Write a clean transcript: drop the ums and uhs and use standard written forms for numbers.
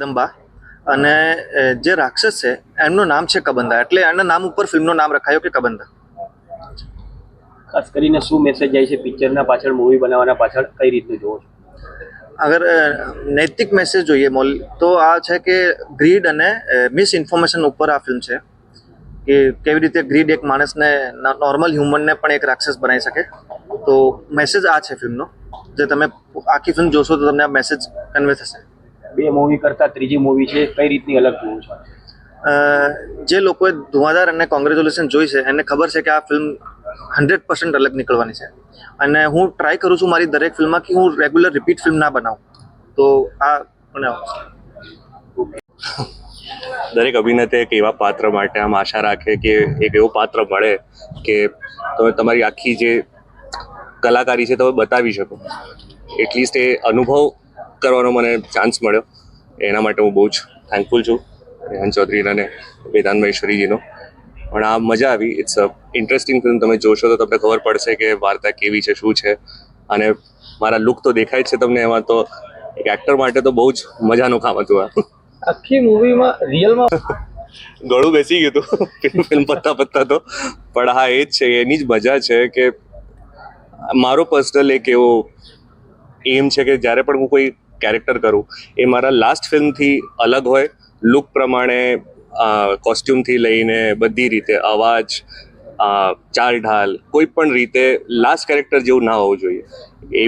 જગદંબા અને જે રાક્ષસ છે એમનું નામ છે કબંધા, એટલે એના નામ ઉપર ફિલ્મનું નામ રખાયું કે કબંધા. ખાસ કરીને શું મેસેજ જાય છે પિક્ચરના પાછળ, મૂવી બનાવવાના પાછળ, કઈ રીતનું જોવો છો? અગર નૈતિક મેસેજ જોઈએ તો આ છે કે ગ્રીડ અને મિસ ઇન્ફોર્મેશન ઉપર આ ફિલ્મ છે કે કેવી રીતે ગ્રીડ એક માણસને, નોર્મલ હ્યુમનને પણ એક રાક્ષસ બનાવી શકે. તો મેસેજ આ છે ફિલ્મનો, જે તમે આખી ફિલ્મ જોશો તો તમને આ મેસેજ કન્વે થશે. બે મૂવી કરતા ત્રીજી મૂવી છે, કઈ રીતની અલગ જોવો છો? જે લોકોએ ધુઆધાર અને કોંગ્રેચ્યુલેશન જોઈ છે એને ખબર છે કે આ ફિલ્મ 100% અલગ નીકળવાની છે. અને હું ટ્રાય કરું છું મારી દરેક ફિલ્મમાં કે હું રેગ્યુલર રિપીટ ફિલ્મ ના બનાવું. તો આ મને દરેક અભિનેતા એક એવા પાત્ર માટે આમ આશા રાખે કે એક એવો પાત્ર મળે કે તમે તમારી આખી જે કલાકારી છે તમે બતાવી શકો. એટલીસ્ટ એ અનુભવ કરવાનો મને ચાન્સ મળ્યો, એના માટે હું બહુ જ થેન્કફુલ છું રેહાન ચૌધરી અને વેદાંત મહેશ્વરીજીનો. પણ આ મજા આવી. It's a interesting film. તમે જોશો તો તમને ખબર પડશે કે વાર્તા કેવી છે, શું છે. અને મારા લુક તો દેખાય જ છે તમને એમાં, તો એક એક્ટર માટે તો બહુ જ મજાનું કામ હતું આ. આખી મૂવીમાં રિયલમાં ગળું બેસી ગયું હતું ફિલ્મ પત્તા તો. પણ હા, એ જ છે, એની જ મજા છે કે મારો પર્સનલ એક એવો એમ છે કે જ્યારે પણ હું કોઈ કેરેક્ટર કરું એ મારા લાસ્ટ ફિલ્મથી અલગ હોય, લુક પ્રમાણે, કોસ્ટ્યુમથી લઈને બધી રીતે, અવાજ, ચાલ ઢાલ, કોઈ પણ રીતે લાસ્ટ કેરેક્ટર જેવું ના હોવું જોઈએ. એ